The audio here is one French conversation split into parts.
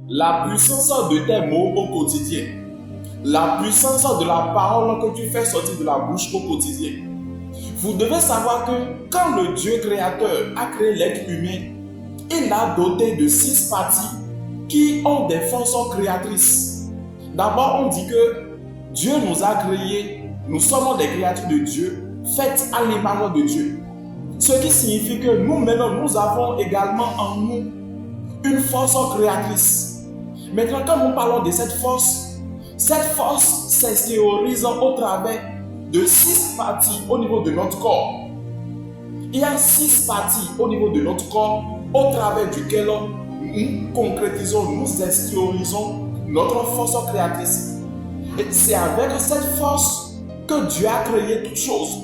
La puissance de tes mots au quotidien. La puissance de la parole que tu fais sortir de la bouche au quotidien. Vous devez savoir que quand le Dieu créateur a créé l'être humain, il l'a doté de 6 parties qui ont des forces créatrices. D'abord, on dit que Dieu nous a créés, nous sommes des créatures de Dieu, faites à l'image de Dieu. Ce qui signifie que nous, maintenant, nous avons également en nous une force créatrice. Maintenant, quand nous parlons de cette force s'extériorise au travers de 6 parties au niveau de notre corps. Il y a 6 parties au niveau de notre corps au travers duquel nous concrétisons, nous extériorisons notre force créatrice. Et c'est avec cette force que Dieu a créé toutes choses.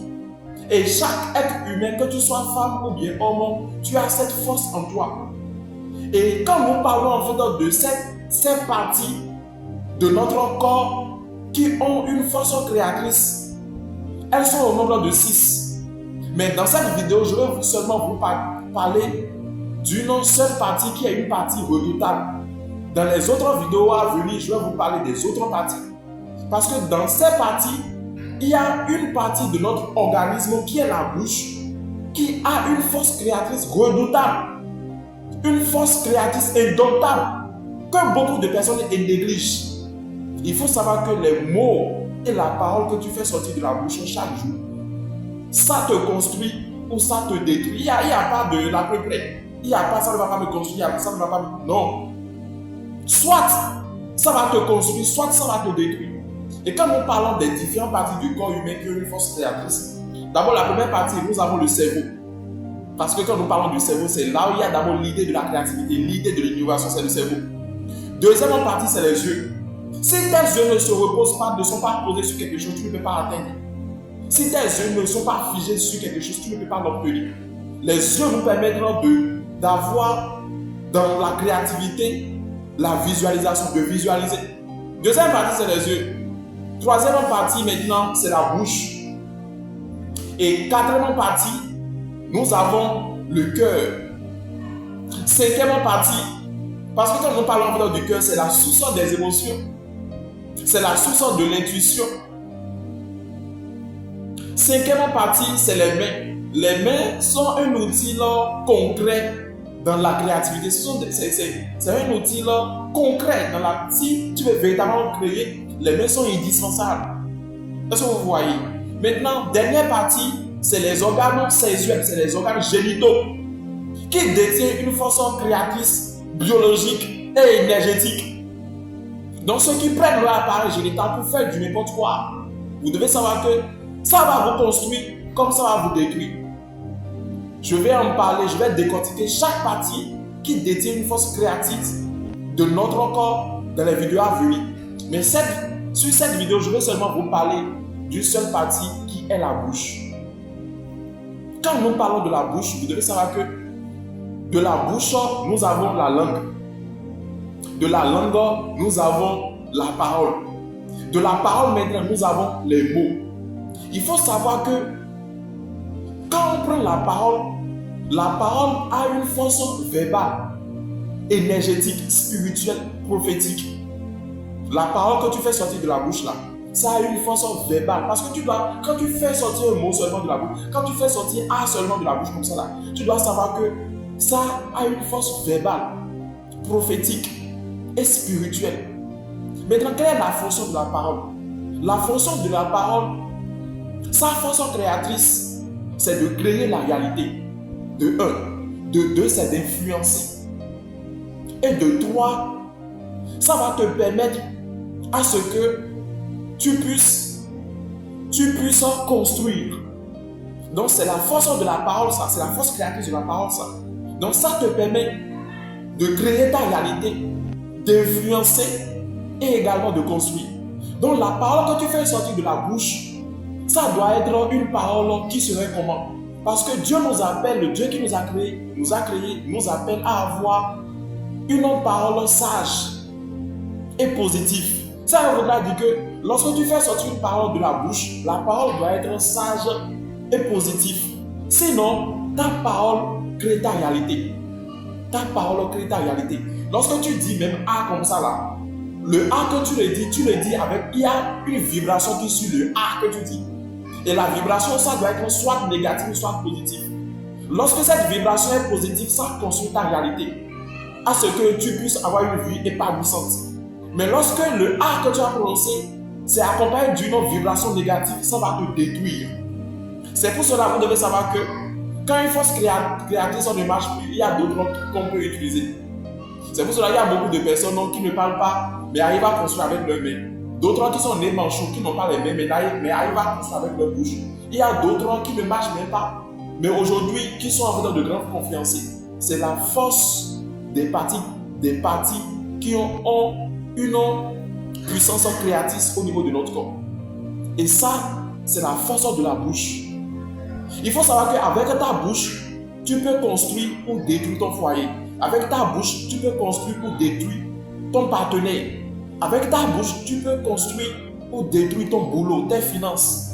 Et chaque être humain, que tu sois femme ou bien homme, tu as cette force en toi. Et quand nous parlons en fait de ces parties de notre corps qui ont une force créatrice, elles sont au nombre de 6. Mais dans cette vidéo, je vais seulement vous parler d'une seule partie qui est une partie redoutable. Dans les autres vidéos à venir, je vais vous parler des autres parties. Parce que dans ces parties, il y a une partie de notre organisme qui est la bouche, qui a une force créatrice redoutable, une force créatrice indomptable, que beaucoup de personnes négligent. Il faut savoir que les mots et la parole que tu fais sortir de la bouche chaque jour, ça te construit ou ça te détruit. Il n'y a pas de l'à peu près. Il n'y a pas ça ne va pas me construire, ça ne va pas me... Non. Soit ça va te construire, soit ça va te détruire. Et quand nous parlons des différentes parties du corps humain qui ont une force créatrice, d'abord la première partie, nous avons le cerveau. Parce que quand nous parlons du cerveau, c'est là où il y a d'abord l'idée de la créativité, l'idée de l'innovation, c'est le cerveau. Deuxième partie, c'est les yeux. Si tes yeux ne se reposent pas, ne sont pas posés sur quelque chose, tu ne peux pas atteindre. Si tes yeux ne sont pas figés sur quelque chose, tu ne peux pas l'obtenir. Les yeux nous permettront d'avoir dans la créativité, la visualisation, de visualiser. Deuxième partie, c'est les yeux. Troisième partie, maintenant, c'est la bouche. Et quatrième partie, nous avons le cœur. Cinquième partie, parce que quand nous parlons du cœur, c'est la source des émotions. C'est la source de l'intuition. Cinquième partie, c'est les mains. Les mains sont un outil concret dans la créativité. C'est un outil concret. Si tu veux véritablement créer, les mains sont indispensables. Est-ce que vous voyez? Maintenant, dernière partie, c'est les organes sexuels, c'est les organes génitaux qui détiennent une force créatrice, biologique et énergétique. Donc ceux qui prennent leur appareil génital pour faire du n'importe quoi, vous devez savoir que ça va vous construire comme ça va vous détruire. Je vais en parler, je vais décortiquer chaque partie qui détient une force créatrice de notre corps dans les vidéos à venir. Mais sur cette vidéo, je vais seulement vous parler d'une seule partie qui est la bouche. Quand nous parlons de la bouche, vous devez savoir que de la bouche, nous avons la langue. De la langue, nous avons la parole. De la parole, maintenant, nous avons les mots. Il faut savoir que quand on prend la parole a une force verbale, énergétique, spirituelle, prophétique. La parole que tu fais sortir de la bouche là, ça a une force verbale. Parce que quand tu fais sortir un mot seulement de la bouche, quand tu fais sortir un seulement de la bouche comme ça là, tu dois savoir que ça a une force verbale, prophétique et spirituelle. Maintenant, quelle est la fonction de la parole? La fonction de la parole, sa force créatrice, c'est de créer la réalité. De 1. De 2, c'est d'influencer. Et de 3, ça va te permettre à ce que tu puisses construire. Donc c'est la force de la parole, ça, c'est la force créatrice de la parole, ça. Donc ça te permet de créer ta réalité, d'influencer et également de construire. Donc la parole que tu fais sortir de la bouche, ça doit être une parole qui serait comment? Parce que Dieu nous appelle, le Dieu qui nous a créé, nous appelle à avoir une parole sage et positive. Ça voudra dire que lorsque tu fais sortir une parole de la bouche, la parole doit être sage et positive. Sinon, ta parole crée ta réalité. Ta parole crée ta réalité. Lorsque tu dis même A comme ça là, le A que tu le dis avec, il y a une vibration qui suit le A que tu dis. Et la vibration, ça doit être soit négative, soit positive. Lorsque cette vibration est positive, ça construit ta réalité, à ce que tu puisses avoir une vie épanouissante. Mais lorsque le A que tu as prononcé, c'est accompagné d'une vibration négative, ça va te détruire. C'est pour cela que vous devez savoir que quand une force créatrice ne marche plus, il y a d'autres qu'on peut utiliser. C'est pour cela qu'il y a beaucoup de personnes qui ne parlent pas, mais arrivent à construire avec leurs mains. D'autres qui sont nés manchots, qui n'ont pas les mains, mais arrivent à construire avec leur bouche. Il y a d'autres qui ne marchent même pas, mais aujourd'hui, qui sont en fait de grandes confiancés. C'est la force des parties qui ont une puissance créatrice au niveau de notre corps. Et ça, c'est la force de la bouche. Il faut savoir qu'avec ta bouche, tu peux construire ou détruire ton foyer. Avec ta bouche, tu peux construire ou détruire ton partenaire. Avec ta bouche, tu peux construire ou détruire ton boulot, tes finances.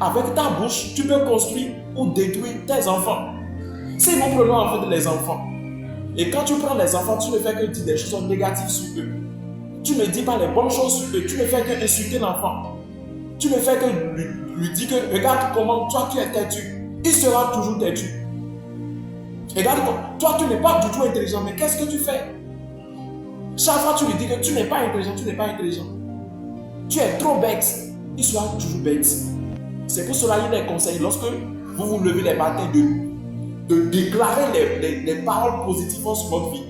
Avec ta bouche, tu peux construire ou détruire tes enfants. Si nous prenons en fait les enfants, et quand tu prends les enfants, tu ne fais que dire des choses négatives sur eux. Tu ne dis pas les bonnes choses sur eux. Tu ne fais que insulter l'enfant. Tu ne fais que lui dire que regarde comment toi tu es têtu. Il sera toujours têtu. Regarde, toi tu n'es pas du tout intelligent, mais qu'est-ce que tu fais? Chaque fois tu lui dis que tu n'es pas intelligent, tu n'es pas intelligent. Tu es trop bête, il sera toujours bête. C'est pour cela qu'il est conseillé, lorsque vous vous levez les matins, de déclarer les paroles positives sur votre vie.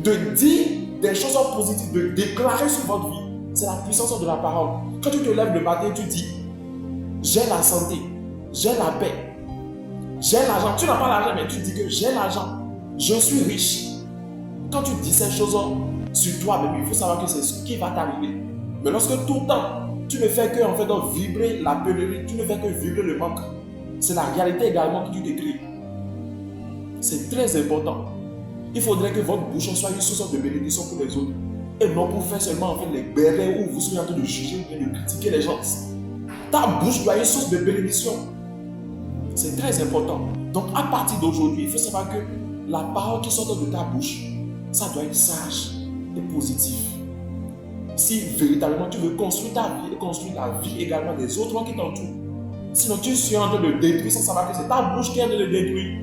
De dire des choses positives, de déclarer sur votre vie. C'est la puissance de la parole. Quand tu te lèves le matin, tu dis, j'ai la santé, j'ai la paix, j'ai l'argent. Tu n'as pas l'argent, mais tu dis que j'ai l'argent, je suis riche. Quand tu dis ces choses sur toi-même, il faut savoir que c'est ce qui va t'arriver. Mais lorsque tout le temps, tu ne fais que en fait, vibrer la peulerie, tu ne fais que vibrer le manque, c'est la réalité également que tu décris. C'est très important. Il faudrait que votre bouche soit une source de bénédiction pour les autres. Et non pour faire seulement en fait, les bérets où vous soyez en train de juger et de critiquer les gens. Ta bouche doit être une source de bénédiction. C'est très important. Donc à partir d'aujourd'hui, il faut savoir que la parole qui sort de ta bouche, ça doit être sage et positif. Si véritablement tu veux construire ta vie et construire la vie également des autres qui t'entourent. Sinon tu suis en train de détruire sans savoir que c'est ta bouche qui est en train de détruire.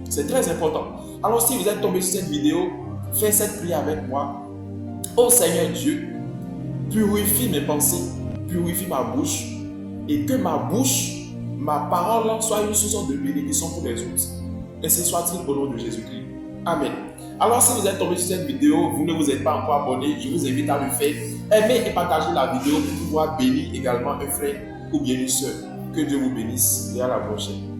C'est très important. Alors si vous êtes tombé sur cette vidéo, faites cette prière avec moi. Ô Seigneur Dieu, purifie mes pensées, purifie ma bouche, et que ma bouche, ma parole soit une source de bénédiction pour les autres. Ainsi soit-il au nom de Jésus-Christ. Amen. Alors si vous êtes tombé sur cette vidéo, vous ne vous êtes pas encore abonné, je vous invite à le faire. Aimez et partagez la vidéo pour pouvoir bénir également un frère ou bien une soeur. Que Dieu vous bénisse et à la prochaine.